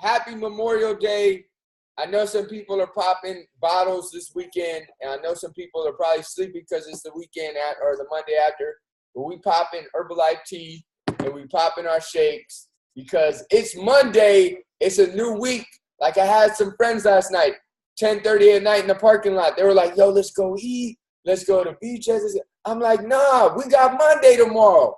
happy Memorial Day. I know some people are popping bottles this weekend, and I know some people are probably sleeping because it's the weekend or the Monday after. But we popping Herbalife tea, and we popping our shakes because it's Monday. It's a new week. Like I had some friends last night, 10:30 at night in the parking lot. They were like, yo, let's go eat. Let's go to beaches. I'm like, nah, we got Monday tomorrow.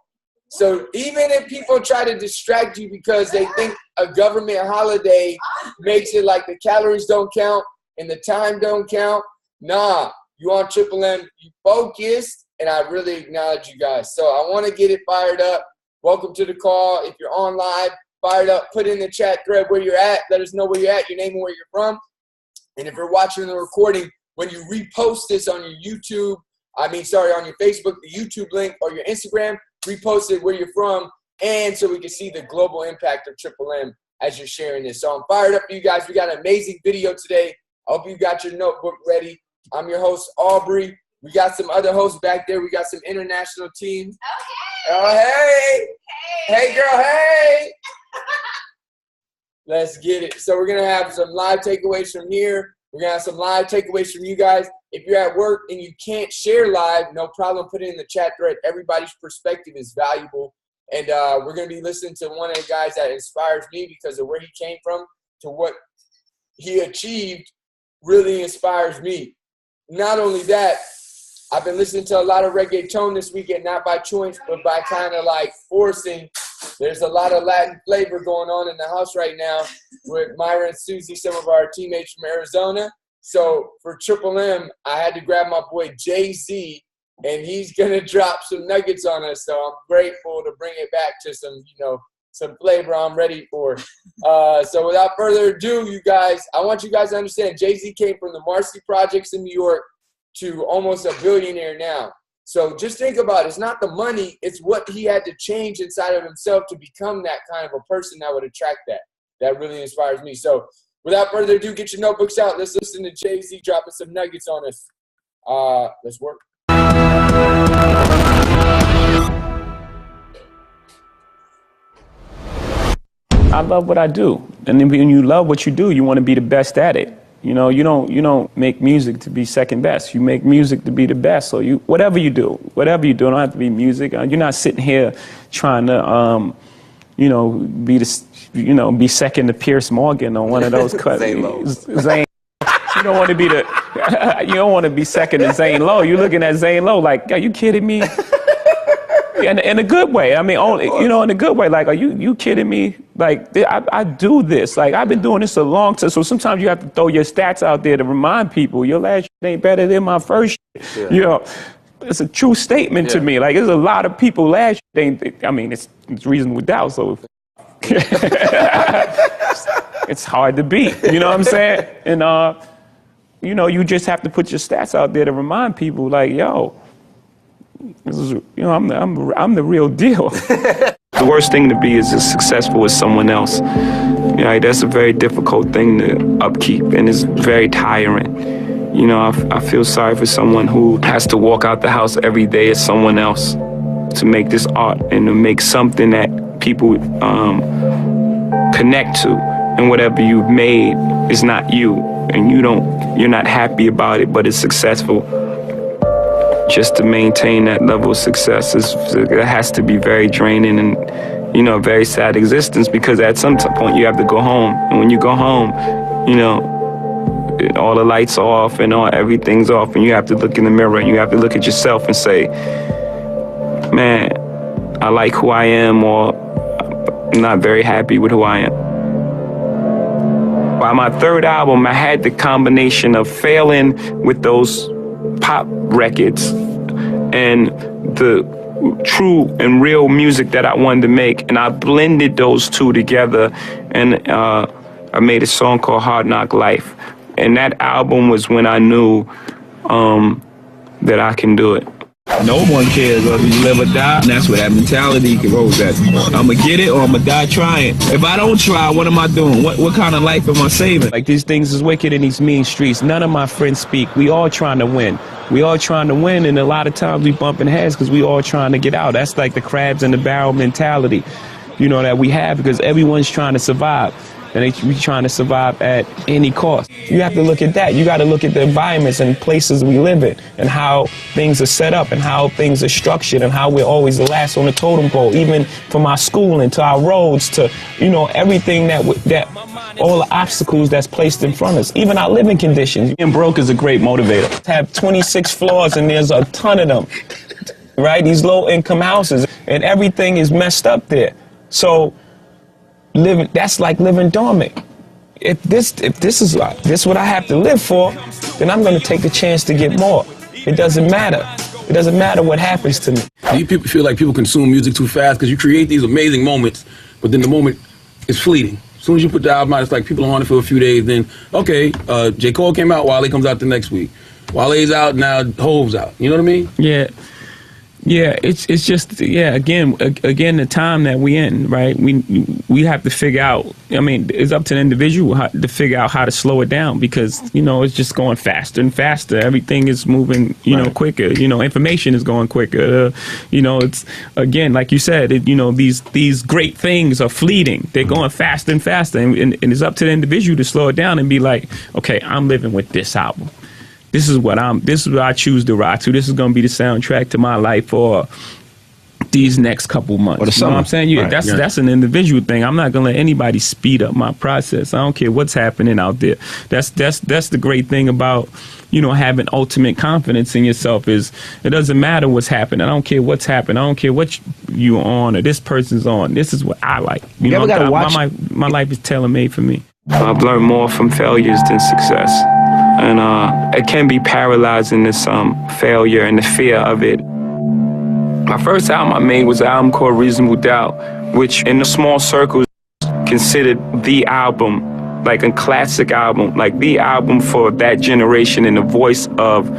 So even if people try to distract you because they think a government holiday makes it like the calories don't count and the time don't count, nah, you on Triple M, you focused, and I really acknowledge you guys. So I want to get it fired up. Welcome to the call. If you're on live, fired up, put in the chat thread where you're at. Let us know where you're at, your name and where you're from. And if you're watching the recording, when you repost this on your YouTube, on your Facebook, the YouTube link, or your Instagram, repost it where you're from, and so we can see the global impact of Triple M as you're sharing this. So I'm fired up for you guys. We got an amazing video today. I hope you got your notebook ready. I'm your host, Aubrey. We got some other hosts back there. We got some international teams. Okay. Oh, hey. Hey, girl, hey. Let's get it. So we're going to have some live takeaways from here. We're going to have some live takeaways from you guys. If you're at work and you can't share live, no problem. Put it in the chat thread. Everybody's perspective is valuable. And we're going to be listening to one of the guys that inspires me because of where he came from to what he achieved really inspires me. Not only that, I've been listening to a lot of reggaeton this weekend, not by choice, but by kind of like forcing. There's a lot of Latin flavor going on in the house right now with Myra and Susie, some of our teammates from Arizona. So for Triple M, I had to grab my boy Jay-Z, and he's going to drop some nuggets on us. So I'm grateful to bring it back to some, some flavor I'm ready for. So without further ado, you guys, I want you guys to understand Jay-Z came from the Marcy Projects in New York to almost a billionaire now. So just think about it. It's not the money. It's what he had to change inside of himself to become that kind of a person that would attract that. That really inspires me. So without further ado, get your notebooks out. Let's listen to Jay-Z dropping some nuggets on us. Let's work. I love what I do. And then when you love what you do, you want to be the best at it. You don't make music to be second best. You make music to be the best. So whatever you do, it don't have to be music. You're not sitting here trying to, be second to Pierce Morgan or one of those cuts. Zane. You don't want to be you don't want to be second to Zane Lowe. You're looking at Zane Lowe like, are you kidding me? In a good way. I mean, in a good way. Like, are you kidding me? Like, I do this. Like, I've been doing this a long time. So sometimes you have to throw your stats out there to remind people your last shit ain't better than my first shit. Yeah. It's a true statement to me. Like, there's a lot of people last shit ain't. I mean, it's reasonable doubt. So it's hard to beat. You know what I'm saying? And you just have to put your stats out there to remind people. Like, yo. This is, I'm the real deal. The worst thing to be is as successful as someone else. That's a very difficult thing to upkeep, and it's very tiring. I feel sorry for someone who has to walk out the house every day as someone else to make this art and to make something that people connect to. And whatever you've made is not you, and you're not happy about it, but it's successful. Just to maintain that level of success, it has to be very draining and, a very sad existence, because at some point you have to go home. And when you go home, all the lights are off and everything's off, and you have to look in the mirror and you have to look at yourself and say, man, I like who I am, or I'm not very happy with who I am. By my third album, I had the combination of failing with those pop records and the true and real music that I wanted to make, and I blended those two together, and I made a song called Hard Knock Life. And that album was when I knew that I can do it. No one cares whether you live or die, and that's where that mentality goes at. I'ma get it or I'ma die trying. If I don't try, what am I doing? What kind of life am I saving? Like, these things is wicked in these mean streets. None of my friends speak. We all trying to win. We all trying to win, and a lot of times we bumping heads because we all trying to get out. That's like the crabs in the barrel mentality, that we have, because everyone's trying to survive. and we trying to survive at any cost. You have to look at that. You got to look at the environments and places we live in, and how things are set up, and how things are structured, and how we're always the last on the totem pole, even from our schooling to our roads to, you know, everything that all the obstacles that's placed in front of us, even our living conditions. Being broke is a great motivator. Have 26 floors and there's a ton of them, right? These low-income houses, and everything is messed up there. So that's like living dormant. If this is what I have to live for, then I'm going to take the chance to get more. It doesn't matter. It doesn't matter what happens to me. Do you people feel like people consume music too fast? Because you create these amazing moments, but then the moment is fleeting. As soon as you put the album out, it's like people are on it for a few days, then, okay, J. Cole came out, Wale comes out the next week. Wale's out, now Hove's out. You know what I mean? Yeah. Yeah, it's just, yeah, again, the time that we in, right? We have to figure out, I mean, it's up to the individual to figure out how to slow it down, because, you know, it's just going faster and faster. Everything is moving, you know, quicker. You know, information is going quicker. You know, it's, again, like you said, you know, these great things are fleeting. They're going faster and faster. And it's up to the individual to slow it down and be like, okay, I'm living with this album. This is what I choose to rock to. This is gonna be the soundtrack to my life for these next couple months. Or the summer. You know what I'm saying? Yeah, Right. That's an individual thing. I'm not gonna let anybody speed up my process. I don't care what's happening out there. That's the great thing about, you know, having ultimate confidence in yourself, is it doesn't matter what's happening. I don't care what's happening. I don't care what you're on or this person's on. This is what I like. You know, my life is tailor-made for me. I've learned more from failures than success. And it can be paralyzing, this failure and the fear of it. My first album I made was an album called Reasonable Doubt, which in the small circles considered the album, like a classic album, like the album for that generation, in the voice of,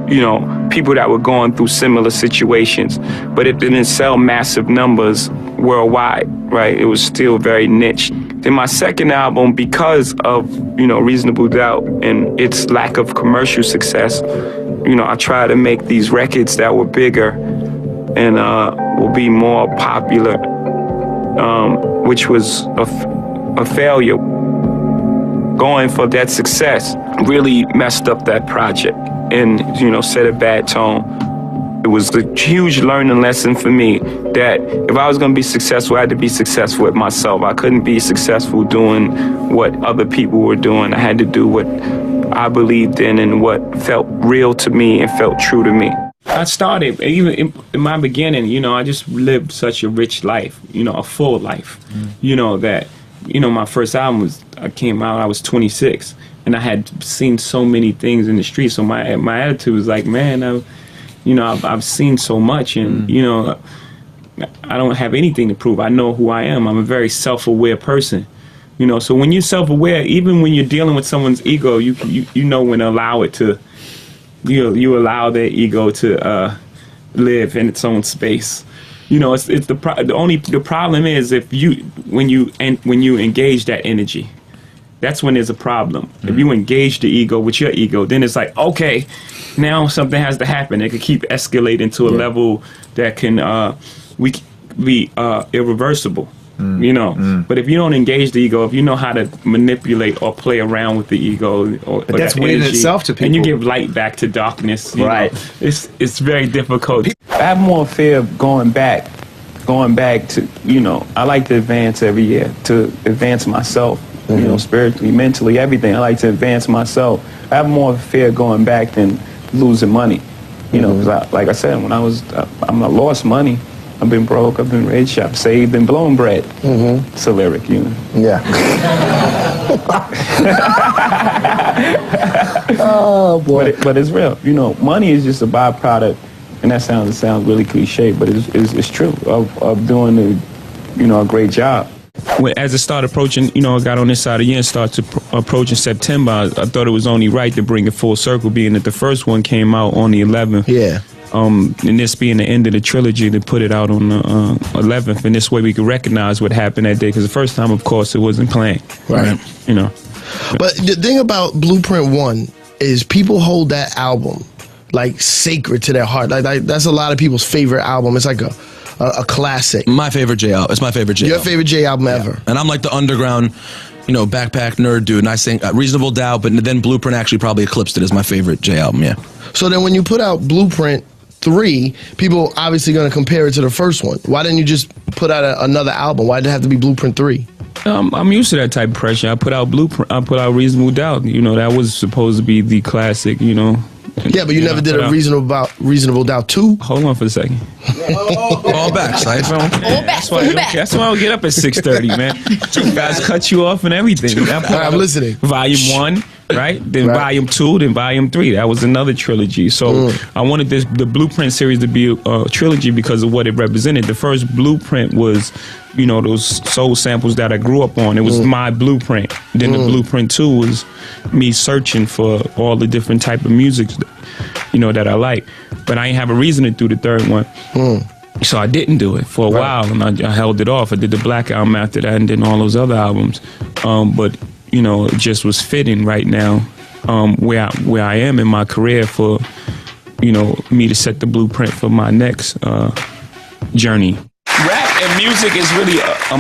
you know, people that were going through similar situations. But it didn't sell massive numbers worldwide, right? It was still very niche. Then my second album, because of, you know, Reasonable Doubt and its lack of commercial success, you know, I tried to make these records that were bigger and will be more popular, which was a failure. Going for that success really messed up that project and, you know, set a bad tone. It was a huge learning lesson for me that if I was going to be successful, I had to be successful with myself. I couldn't be successful doing what other people were doing. I had to do what I believed in and what felt real to me and felt true to me. I started, even in my beginning, you know, I just lived such a rich life, you know, a full life, you know, that, you know, my first album came out, I was 26, and I had seen so many things in the street. So my attitude was like, man, I've seen so much, and you know, I don't have anything to prove. I know who I am. I'm a very self-aware person, you know. So when you're self-aware, even when you're dealing with someone's ego, you know when to allow it to, you allow their ego to live in its own space. You know, the problem is when you engage that energy. That's when there's a problem. If you engage the ego with your ego, then it's like, okay, now something has to happen. It could keep escalating to a level that can be irreversible, you know. But if you don't engage the ego, if you know how to manipulate or play around with the ego, or that's weird in itself to people, and you give light back to darkness, you right? know, it's very difficult. I have more fear of going back to, you know, I like to advance every year, to advance myself. You know, spiritually, mentally, everything. I like to advance myself. I have more fear going back than losing money. You know, because like I said, when I lost money. I've been broke, I've been rich, I've saved and blown bread. It's a lyric, you know. Yeah. Oh, boy. But it's real. You know, money is just a byproduct, and that sounds really cliche, but it's true, of doing a great job. As it started approaching, you know, I got on this side of the year and started approaching September, I thought it was only right to bring it full circle, being that the first one came out on the 11th. Yeah. And this being the end of the trilogy, to put it out on the 11th, and this way we could recognize what happened that day, because the first time, of course, it wasn't playing. Right. You know. But the thing about Blueprint 1 is people hold that album like sacred to their heart. Like that's a lot of people's favorite album. It's like a classic. My favorite J album. It's my favorite J album. Your favorite J album ever. And I'm like the underground backpack nerd dude, and I think Reasonable Doubt, but then Blueprint actually probably eclipsed it as my favorite J album. Yeah. So then, when you put out Blueprint 3, people obviously going to compare it to the first one. Why didn't you just put out another album? Why did it have to be Blueprint 3? I'm used to that type of pressure. I put out Blueprint. I put out Reasonable Doubt. That was supposed to be the classic. Yeah, but you never did a Reasonable Doubt 2. Hold on for a second. All back, Syph. That's why I don't get up at 6:30, man. You guys cut you off and everything. I'm listening. Volume 1, right? Then Volume 2, then Volume 3. That was another trilogy. So I wanted the Blueprint series to be a trilogy because of what it represented. The first Blueprint was, those soul samples that I grew up on. It was my blueprint. Then the Blueprint 2 was me searching for all the different type of music, that I like. But I didn't have a reason to do the third one. So I didn't do it for a while, and I held it off. I did the Black Album after that, and then all those other albums. But it just was fitting right now, where I am in my career for, me to set the blueprint for my next journey. Rap and music is really a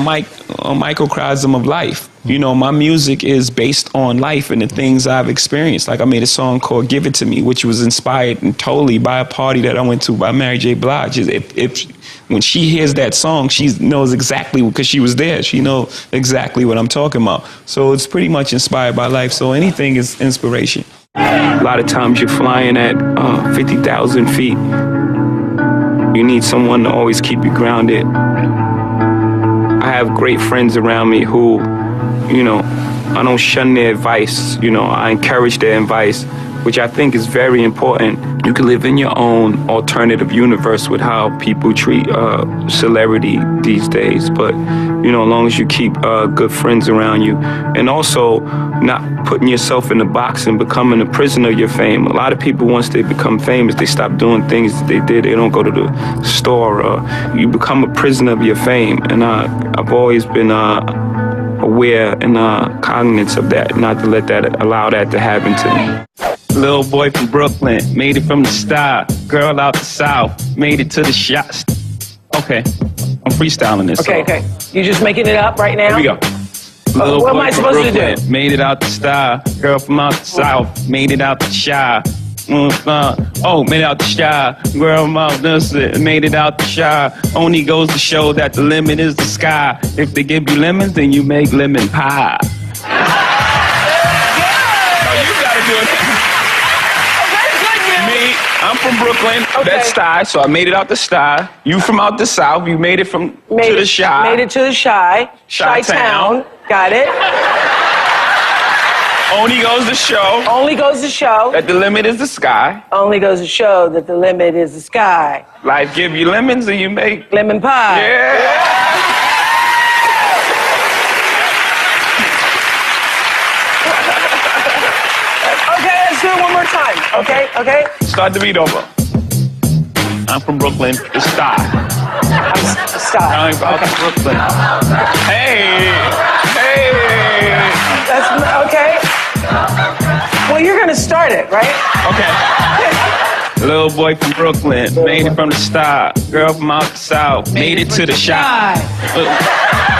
microcosm of life. My music is based on life and the things I've experienced. Like I made a song called "Give It to Me," which was inspired and totally by a party that I went to by Mary J. Blige. If when she hears that song, she knows exactly, because she was there. She knows exactly what I'm talking about. So it's pretty much inspired by life. So anything is inspiration. A lot of times you're flying at 50,000 feet. You need someone to always keep you grounded. I have great friends around me who, I don't shun their advice. I encourage their advice, which I think is very important. You can live in your own alternative universe with how people treat celebrity these days. But, as long as you keep good friends around you, and also not putting yourself in a box and becoming a prisoner of your fame. A lot of people, once they become famous, they stop doing things that they did. They don't go to the store. You become a prisoner of your fame. And I've always been aware and cognizant of that, not to allow that to happen to me. Little boy from Brooklyn, made it from the start. Girl out the South, made it to the shots. Okay, I'm freestyling this. Okay. You just making it up right now? Here we go. Little what boy am I from supposed Brooklyn, to do? made it out the star. Girl from out the South, made it out the shy. Made it out the shy. Girl from out this, made it out the shy. Only goes to show that the limit is the sky. If they give you lemons, then you make lemon pie. You gotta do it. Me, I'm from Brooklyn, Bed-Stuy, so I made it out the Stuy. You from out the South, you made it to the Shy. Made it to the Chi-Town. Got it. Only goes to show. Only goes to show. That the limit is the sky. Only goes to show that the limit is the sky. Life give you lemons and you make lemon pie. Yeah. Okay, let's do it one more time. Okay. Start the beat over. I'm from Brooklyn, the Star. I'm from Brooklyn. Hey. That's okay. Well, you're gonna start it, right? Okay. Little boy from Brooklyn, made it from the Star. Girl from out the South, made it to the Shy.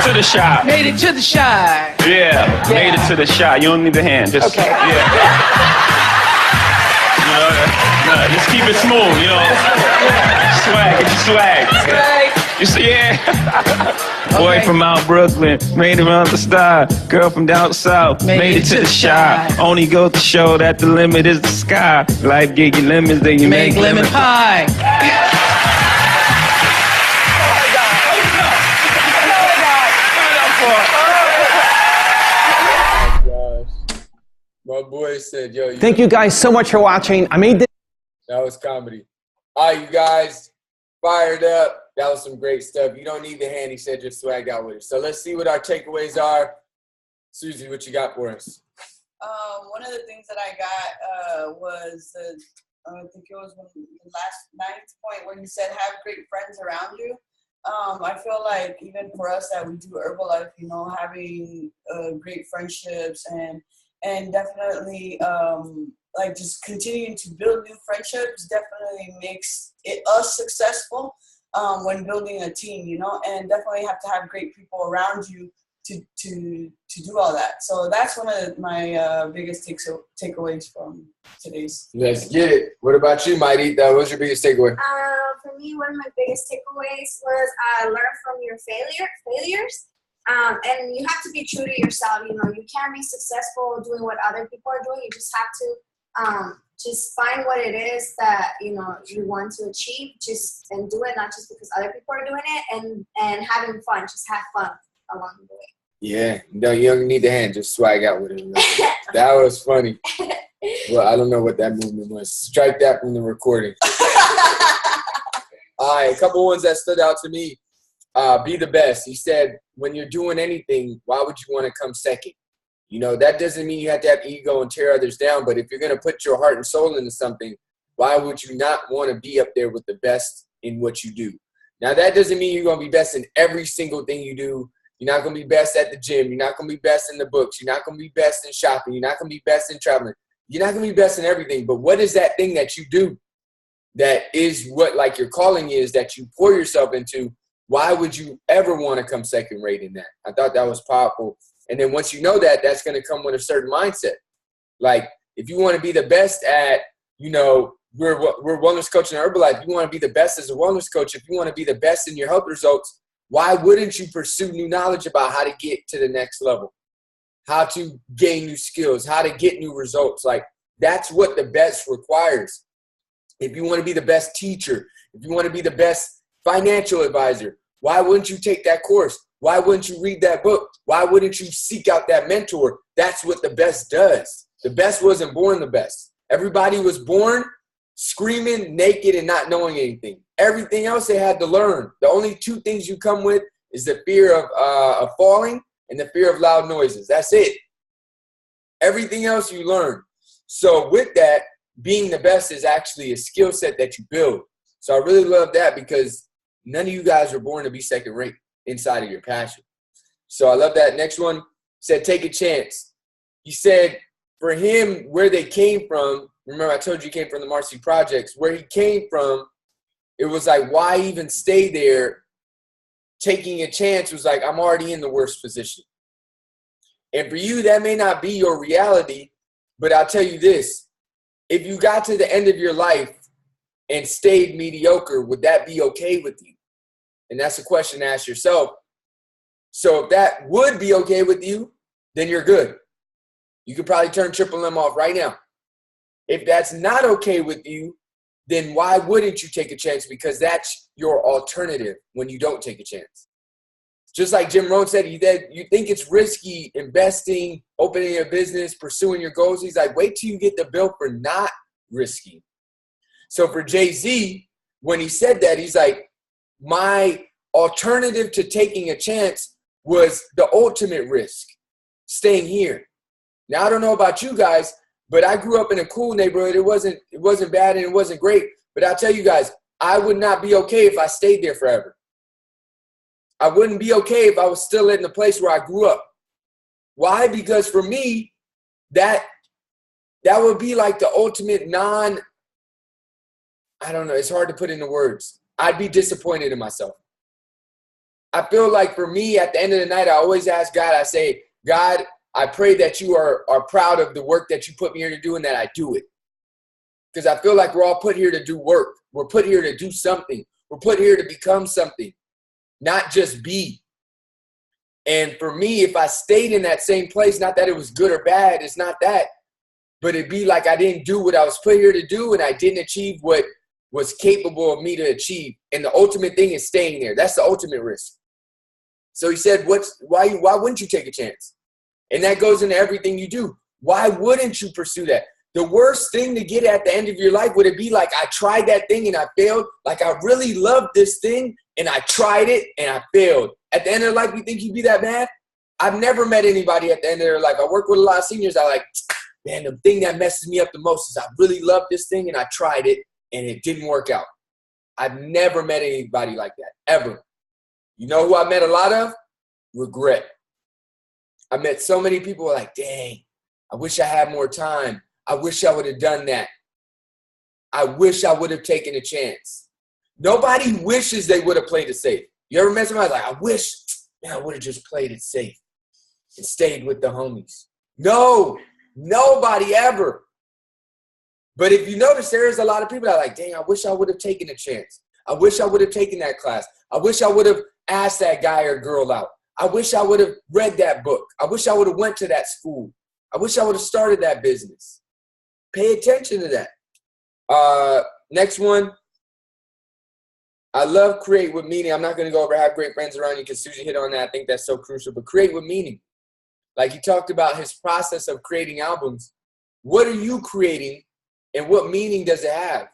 To the Shy. Made it to the Shy. Yeah, made it to the Shy. You don't need the hand. Just just keep it smooth, Swag, get your swag. You see, Boy from out Brooklyn, made it around the Star. Girl from down south, made it to the Shy. Only goes to show that the limit is the sky. Life gave you lemons, then you make lemon pie. My boy said, yo. Thank you guys so much for watching. I made this. That was comedy. All right, you guys, fired up. That was some great stuff. You don't need the hand, he said, just swagged out with it. So let's see what our takeaways are. Susie, what you got for us? One of the things that I got was, I think it was the last ninth point where you said have great friends around you. I feel like even for us that we do Herbalife, having great friendships and definitely like just continuing to build new friendships definitely makes us successful when building a team, and definitely have to have great people around you do all that. So that's one of my biggest takeaways from today's. Let's get it. What about you, Mighty? What was your biggest takeaway? For me, one of my biggest takeaways was learn from your failures. And you have to be true to yourself. You know, you can't be successful doing what other people are doing. You just have to just find what it is that, you know, you want to achieve, and do it, not just because other people are doing it, and having fun. Just have fun along the way. Yeah, no, you don't need the hand. Just swag out with it. That was funny. Well, I don't know what that movement was. Strike that from the recording. All right, a couple ones that stood out to me. Be the best. He said, when you're doing anything, why would you want to come second? You know, that doesn't mean you have to have ego and tear others down, but if you're going to put your heart and soul into something, why would you not want to be up there with the best in what you do? Now, that doesn't mean you're going to be best in every single thing you do. You're not going to be best at the gym. You're not going to be best in the books. You're not going to be best in shopping. You're not going to be best in traveling. You're not going to be best in everything. But what is that thing that you do that is what, like, your calling is, that you pour yourself into? Why would you ever want to come second rate in that? I thought that was powerful. And then once you know that, that's going to come with a certain mindset. Like, if you want to be the best at, you know, we're wellness coach in Herbalife. If you want to be the best as a wellness coach, if you want to be the best in your health results, why wouldn't you pursue new knowledge about how to get to the next level, how to gain new skills, how to get new results? Like, that's what the best requires. If you want to be the best teacher, if you want to be the best financial advisor, why wouldn't you take that course? Why wouldn't you read that book? Why wouldn't you seek out that mentor? That's what the best does. The best wasn't born the best. Everybody was born screaming, naked, and not knowing anything. Everything else they had to learn. The only two things you come with is the fear of falling and the fear of loud noises. That's it. Everything else you learn. So with that, being the best is actually a skill set that you build. So I really love that, because none of you guys were born to be second rate inside of your passion. So I love that. Next one said, take a chance. He said for him, where they came from, remember I told you he came from the Marcy Projects, where he came from, it was like, why even stay there? Taking a chance was like, I'm already in the worst position. And for you, that may not be your reality, but I'll tell you this. If you got to the end of your life and stayed mediocre, would that be okay with you? And that's a question to ask yourself. So if that would be okay with you, then you're good. You could probably turn Triple M off right now. If that's not okay with you, then why wouldn't you take a chance? Because that's your alternative when you don't take a chance. Just like Jim Rohn said, you think it's risky investing, opening a business, pursuing your goals. He's like, wait till you get the bill for not risky. So for Jay-Z, when he said that, he's like, my alternative to taking a chance was the ultimate risk, staying here. Now, I don't know about you guys, but I grew up in a cool neighborhood. It wasn't bad and it wasn't great. But I'll tell you guys, I would not be okay if I stayed there forever. I wouldn't be okay if I was still in the place where I grew up. Why? Because for me, that would be like the ultimate I don't know, it's hard to put into words. I'd be disappointed in myself. I feel like for me, at the end of the night, I always ask God, I say, God, I pray that you are proud of the work that you put me here to do and that I do it. Because I feel like we're all put here to do work. We're put here to do something. We're put here to become something, not just be. And for me, if I stayed in that same place, not that it was good or bad, it's not that, but it'd be like I didn't do what I was put here to do and I didn't achieve what was capable of me to achieve. And the ultimate thing is staying there. That's the ultimate risk. So he said, why wouldn't you take a chance? And that goes into everything you do. Why wouldn't you pursue that? The worst thing to get at the end of your life, would it be like, I tried that thing and I failed? Like, I really loved this thing and I tried it and I failed. At the end of their life, you think you'd be that bad? I've never met anybody at the end of their life. I work with a lot of seniors. I like, man, the thing that messes me up the most is I really loved this thing and I tried it and it didn't work out. I've never met anybody like that, ever. You know who I met a lot of? Regret. I met so many people who are like, dang, I wish I had more time. I wish I would have done that. I wish I would have taken a chance. Nobody wishes they would have played it safe. You ever met somebody like, I wish, man, I would have just played it safe. and stayed with the homies. No, nobody ever. But if you notice, there is a lot of people that are like, dang, I wish I would have taken a chance. I wish I would have taken that class. I wish I would have asked that guy or girl out. I wish I would have read that book. I wish I would have went to that school. I wish I would have started that business. Pay attention to that. Next one. I love create with meaning. I'm not going to go over have great friends around you because Susie hit on that. I think that's so crucial. But create with meaning. Like he talked about his process of creating albums. What are you creating and what meaning does it have?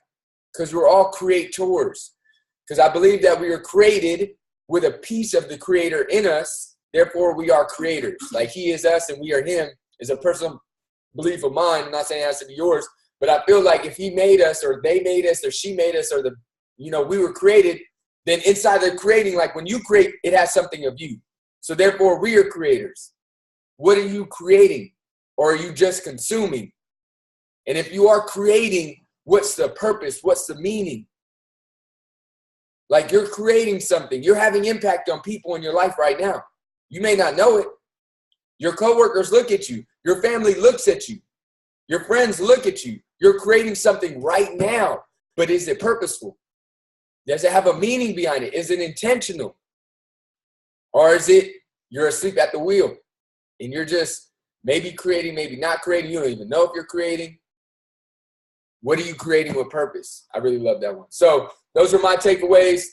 Because we're all creators. Because I believe that we are created with a piece of the creator in us. Therefore, we are creators. Like he is us and we are him is a personal belief of mine. I'm not saying it has to be yours. But I feel like if he made us or they made us or she made us or we were created, then inside the creating, like when you create, it has something of you. So therefore, we are creators. What are you creating? Or are you just consuming? And if you are creating, what's the purpose? What's the meaning? Like you're creating something. You're having impact on people in your life right now. You may not know it. Your coworkers look at you. Your family looks at you. Your friends look at you. You're creating something right now. But is it purposeful? Does it have a meaning behind it? Is it intentional? Or is it you're asleep at the wheel and you're just maybe creating, maybe not creating. You don't even know if you're creating. What are you creating with purpose? I really love that one. So those are my takeaways.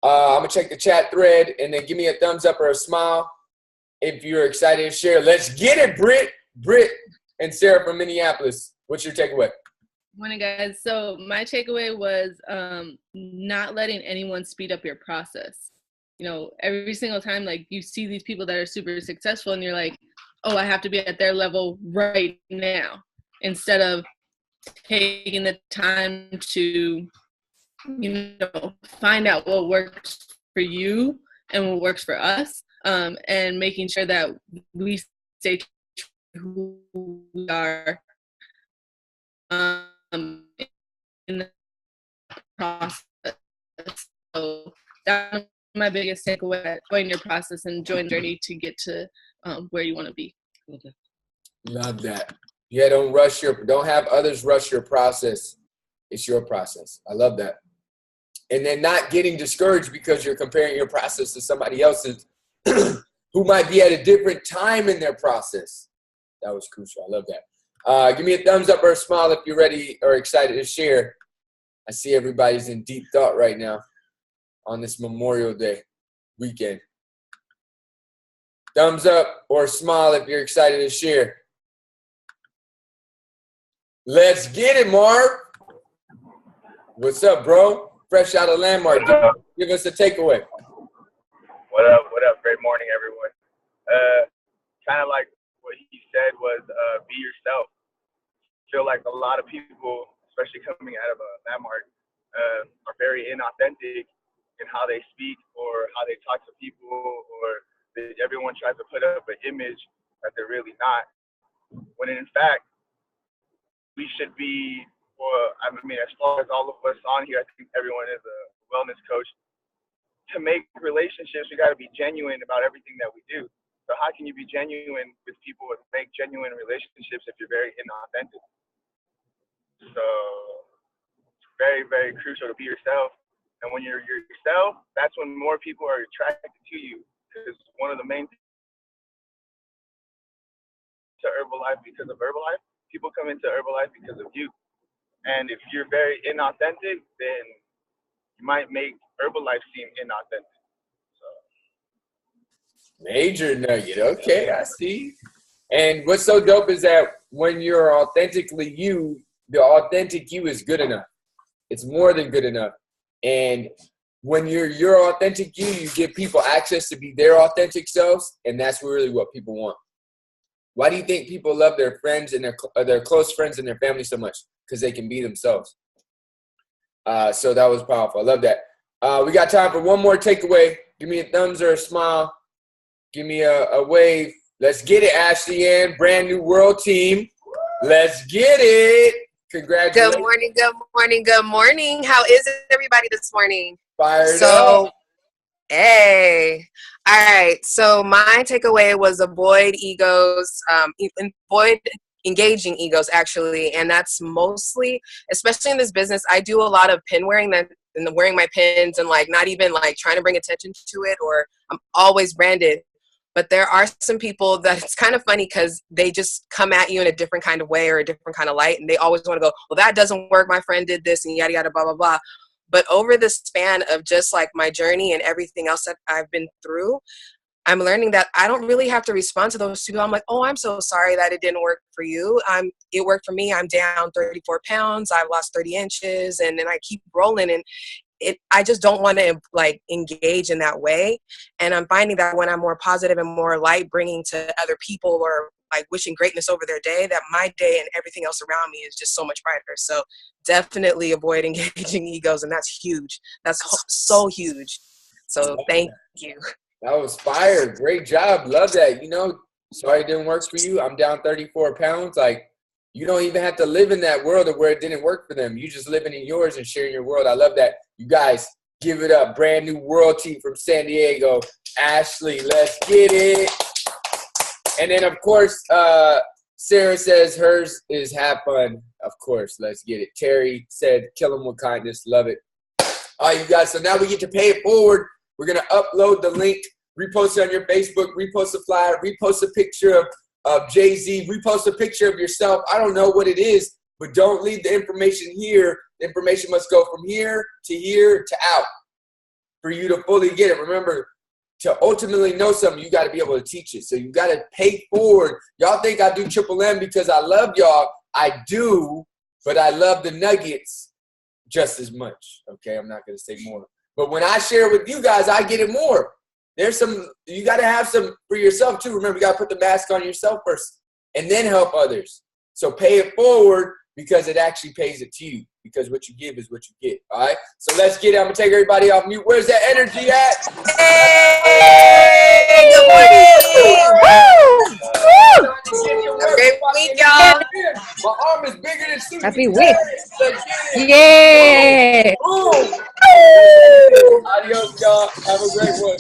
I'm going to check the chat thread and then give me a thumbs up or a smile if you're excited to share. Let's get it, Britt. Britt and Sarah from Minneapolis. What's your takeaway? Morning, guys. So my takeaway was not letting anyone speed up your process. Every single time, like, you see these people that are super successful and you're like, oh, I have to be at their level right now, instead of taking the time to, find out what works for you and what works for us, and making sure that we stay true to who we are in the process. So that's my biggest takeaway: enjoying your process and enjoying the journey to get to where you want to be. Okay. Love that. Yeah, don't have others rush your process. It's your process. I love that. And then not getting discouraged because you're comparing your process to somebody else's who might be at a different time in their process. That was crucial. I love that. Give me a thumbs up or a smile if you're ready or excited to share. I see everybody's in deep thought right now on this Memorial Day weekend. Thumbs up or smile if you're excited to share. Let's get it, Marv. What's up, bro? Fresh out of Landmark. Give us a takeaway. What up? What up? Great morning, everyone. Kind of like what he said was be yourself. Feel like a lot of people, especially coming out of a Landmark, are very inauthentic in how they speak or how they talk to people, or everyone tries to put up an image that they're really not. When in fact, we should be, as far as all of us on here, I think everyone is a wellness coach. To make relationships, we got to be genuine about everything that we do. So how can you be genuine with people and make genuine relationships if you're very inauthentic? So it's very, very crucial to be yourself. And when you're yourself, that's when more people are attracted to you. Because one of the main things to Herbalife, because of Herbalife, people come into Herbalife because of you. And if you're very inauthentic, then you might make Herbalife seem inauthentic. So. Major nugget. Okay, I see. And what's so dope is that when you're authentically you, the authentic you is good enough. It's more than good enough. And when you're your authentic you give people access to be their authentic selves, and that's really what people want. Why do you think people love their friends and their close friends and their family so much? Because they can be themselves. So that was powerful. I love that. We got time for one more takeaway. Give me a thumbs or a smile. Give me a wave. Let's get it, Ashley Ann. Brand new world team. Let's get it. Congratulations. Good morning, good morning, good morning. How is everybody this morning? Fired up. Hey. All right. So my takeaway was avoid egos, avoid engaging egos actually. And that's mostly, especially in this business, I do a lot of pin wearing and wearing my pins and like not even like trying to bring attention to it, or I'm always branded. But there are some people that it's kind of funny because they just come at you in a different kind of way or a different kind of light. And they always want to go, well, that doesn't work. My friend did this and yada, yada, blah, blah, blah. But over the span of just like my journey and everything else that I've been through, I'm learning that I don't really have to respond to those people. I'm like, oh, I'm so sorry that it didn't work for you. It worked for me. I'm down 34 pounds. I've lost 30 inches. And then I keep rolling. And I just don't want to like engage in that way. And I'm finding that when I'm more positive and more light bringing to other people or like wishing greatness over their day, that my day and everything else around me is just so much brighter. So definitely avoid engaging egos. And that's huge. That's so huge. So thank you. That was fire. Great job. Love that. You know, sorry it didn't work for you. I'm down 34 pounds. Like, you don't even have to live in that world of where it didn't work for them. You just living in yours and sharing your world. I love that. You guys, give it up. Brand new royalty from San Diego. Ashley, let's get it. And then, of course, Sarah says hers is have fun. Of course, let's get it. Terry said, kill them with kindness. Love it. All right, you guys. So now we get to pay it forward. We're going to upload the link, repost it on your Facebook, repost a flyer, repost a picture of Jay-Z, repost a picture of yourself. I don't know what it is, but don't leave the information here. The information must go from here to out for you to fully get it. Remember, to ultimately know something, you got to be able to teach it. So you got to pay forward. Y'all think I do Triple M because I love y'all. I do, but I love the nuggets just as much. Okay, I'm not going to say more. But when I share with you guys, I get it more. There's some, you got to have some for yourself too. Remember, you got to put the mask on yourself first and then help others. So pay it forward because it actually pays it to you, because what you give is what you get. All right. So let's get it. I'm going to take everybody off mute. Where's that energy at? Hey, good morning. Woo! Great week, y'all. My arm is bigger than Susie. Happy week. Yeah. Boom. Adios, y'all. Have a great one.